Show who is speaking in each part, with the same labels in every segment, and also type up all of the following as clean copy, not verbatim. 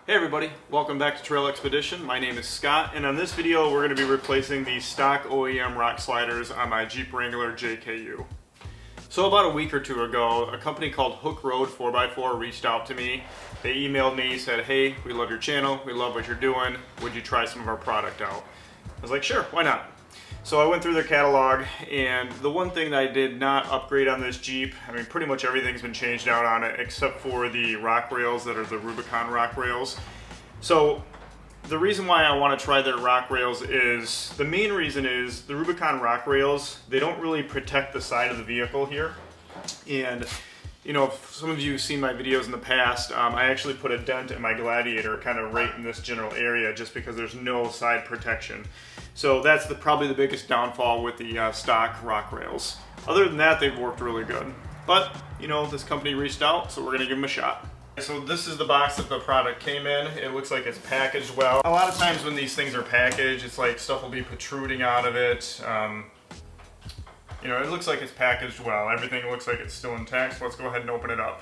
Speaker 1: Hey everybody, welcome back to Trail Expedition. My name is Scott, and on this video we're going to be replacing the stock OEM rock sliders on my Jeep Wrangler JKU. So about a week or two ago, a company called Hooke Road 4x4 reached out to me. They emailed me, said, hey, we love your channel, we love what you're doing, would you try some of our product out? I was like, sure, why not? So I went through their catalog, and the one thing that I did not upgrade on this Jeep, I mean pretty much everything's been changed out on it except for the rock rails that are the Rubicon rock rails. So the reason why I want to try their rock rails is, the main reason is the Rubicon rock rails, they don't really protect the side of the vehicle here. And you know, if some of you have seen my videos in the past, I actually put a dent in my Gladiator kind of right in this general area just because there's no side protection. So that's probably the biggest downfall with the stock rock rails. Other than that, they've worked really good. But, you know, this company reached out, so we're going to give them a shot. So this is the box that the product came in. It looks like it's packaged well. A lot of times when these things are packaged, it's like stuff will be protruding out of it. You know, it looks like it's packaged well. Everything looks like it's still intact, so let's go ahead and open it up.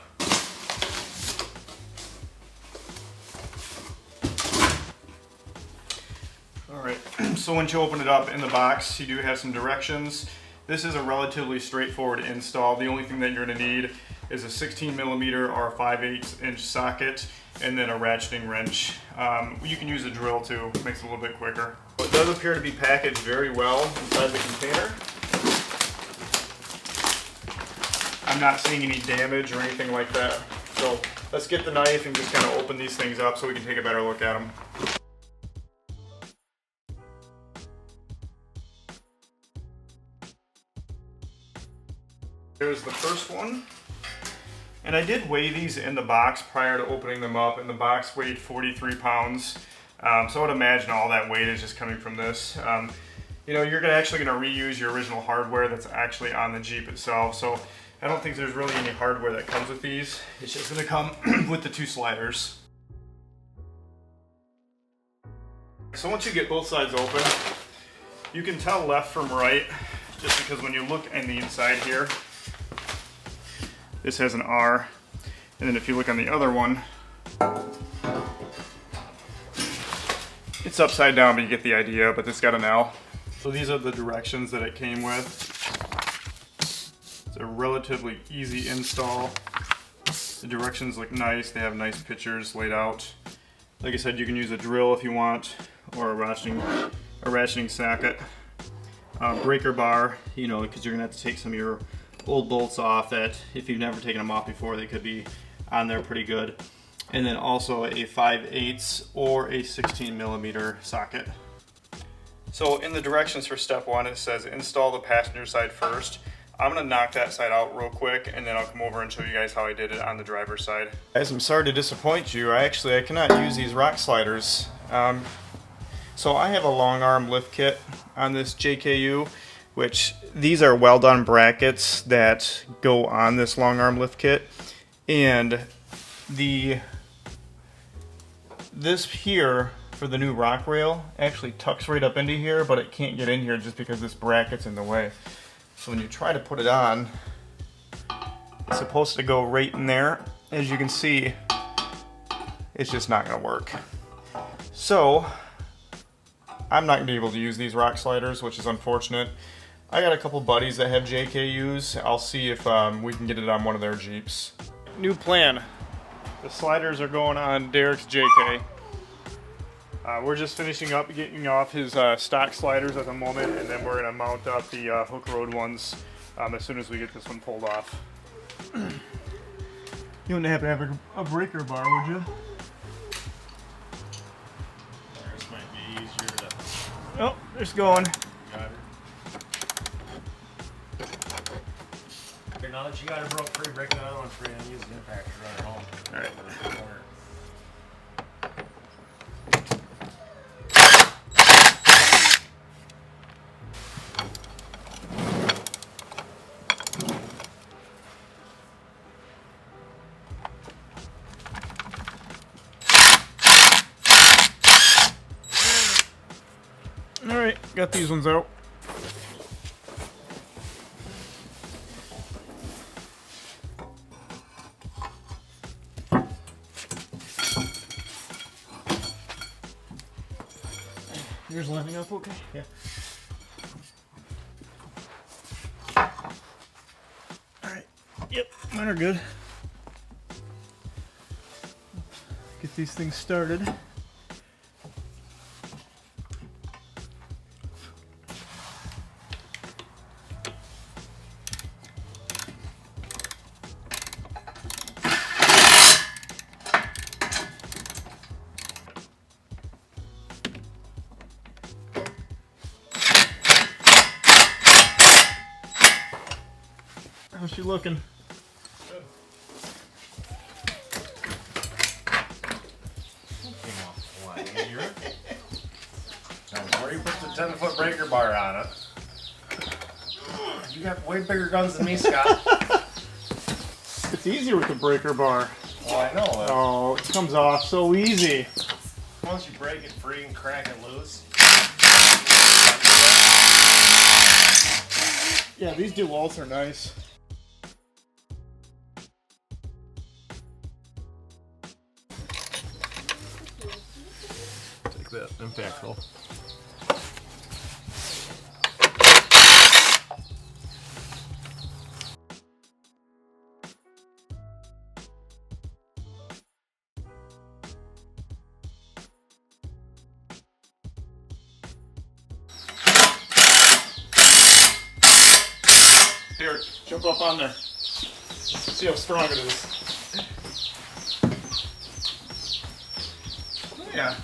Speaker 1: Alright, so once you open it up in the box, you do have some directions. This is a relatively straightforward install. The only thing that you're going to need is a 16mm or a 5/8 inch socket, and then a ratcheting wrench. You can use a drill too, it makes it a little bit quicker. It does appear to be packaged very well inside the container. I'm not seeing any damage or anything like that. So let's get the knife and just kind of open these things up so we can take a better look at them. Here's the first one. And I did weigh these in the box prior to opening them up, and the box weighed 43 pounds. So I would imagine all that weight is just coming from this. You know, you're actually going to reuse your original hardware that's actually on the Jeep itself. So I don't think there's really any hardware that comes with these. It's just going to come with the two sliders. So once you get both sides open, you can tell left from right, just because when you look in the inside here, this has an R, and then if you look on the other one, it's upside down, but you get the idea, but it's got an L. So these are the directions that it came with. It's a relatively easy install. The directions look nice, they have nice pictures laid out. Like I said, you can use a drill if you want, or a ratcheting socket. Breaker bar, you know, because you're going to have to take some of your old bolts off that, if you've never taken them off before, they could be on there pretty good. And then also a 5/8 or a 16mm socket. So in the directions for step one, it says install the passenger side first. I'm going to knock that side out real quick, and then I'll come over and show you guys how I did it on the driver's side. Guys, I'm sorry to disappoint you. I cannot use these rock sliders. So I have a long arm lift kit on this JKU, which these are well done brackets that go on this long arm lift kit. And this here for the new rock rail actually tucks right up into here, but it can't get in here just because this bracket's in the way. So when you try to put it on, it's supposed to go right in there. As you can see, it's just not going to work. So I'm not going to be able to use these rock sliders, which is unfortunate. I got a couple buddies that have JKUs. I'll see if we can get it on one of their Jeeps. New plan. The sliders are going on Derrick's JK. We're just finishing up getting off his stock sliders at the moment, and then we're going to mount up the Hooke Road ones as soon as we get this one pulled off. You wouldn't happen to have a breaker bar, would you?
Speaker 2: This might be easier to...
Speaker 1: Oh, it's going.
Speaker 2: Got it. Here, now that you got it broke free, break the other one free and use the impact to run it home.
Speaker 1: Alright. Alright, got these ones out. Yours lining up okay? Yeah. Alright. Yep, mine are good. Get these things started. How's she looking?
Speaker 2: Good. Came off a lot easier. Now, before you put the 10-foot breaker bar on it, you got way bigger guns than me, Scott.
Speaker 1: It's easier with the breaker bar.
Speaker 2: Oh, I know.
Speaker 1: Oh, it comes off so easy.
Speaker 2: Once you break it free and crack it loose.
Speaker 1: Yeah, these DeWalt's are nice.
Speaker 2: Take that impactful.
Speaker 1: Derrick, jump up on there. See how strong it is. Yeah.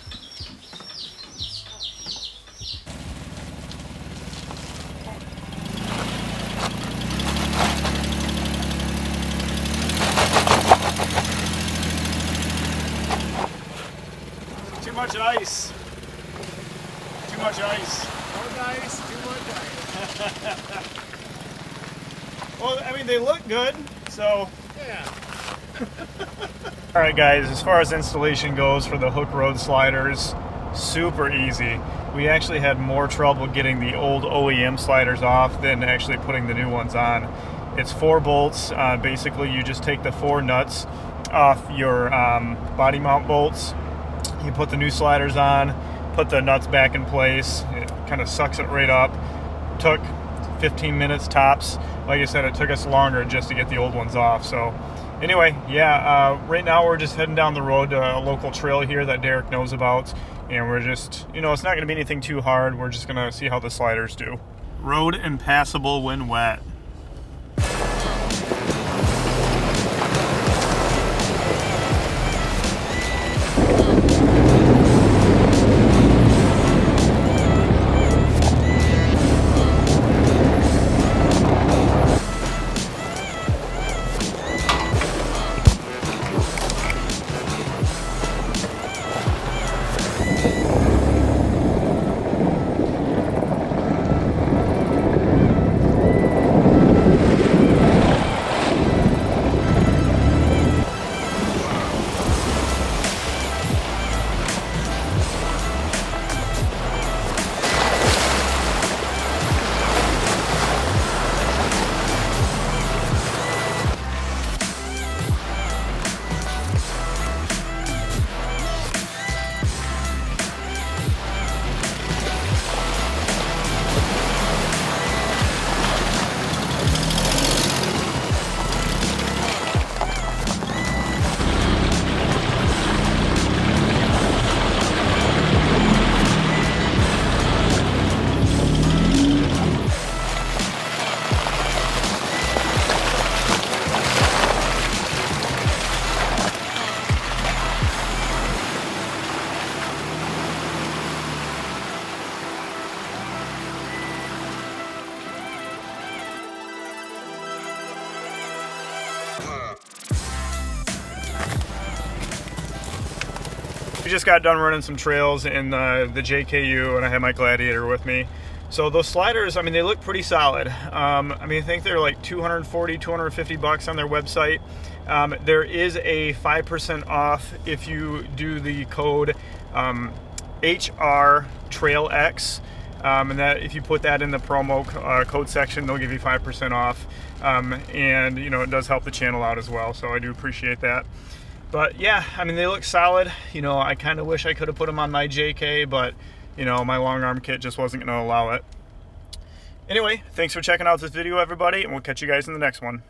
Speaker 1: Too much ice. Too much ice.
Speaker 2: More ice, too much ice.
Speaker 1: Well, I mean, they look good, so.
Speaker 2: Yeah.
Speaker 1: All right, guys, as far as installation goes for the Hooke Road sliders, super easy. We actually had more trouble getting the old OEM sliders off than actually putting the new ones on. It's 4 bolts. Basically, you just take the 4 nuts off your body mount bolts. You put the new sliders on, put the nuts back in place. It kind of sucks it right up. Took 15 minutes tops. Like I said, it took us longer just to get the old ones off. So anyway, yeah, right now we're just heading down the road to a local trail here that Derrick knows about. And we're just, you know, it's not going to be anything too hard. We're just going to see how the sliders do. Road impassable when wet. We just got done running some trails in the JKU, and I had my Gladiator with me. So those sliders, I mean, they look pretty solid. I mean, I think they're like 240, 250 bucks on their website. There is a 5% off if you do the code HR Trail X. And that if you put that in the promo code section, they'll give you 5% off. And you know, it does help the channel out as well, so I do appreciate that. But yeah, I mean, they look solid. You know, I kind of wish I could have put them on my JK, but you know, my long arm kit just wasn't going to allow it. Anyway, thanks for checking out this video, everybody, and we'll catch you guys in the next one.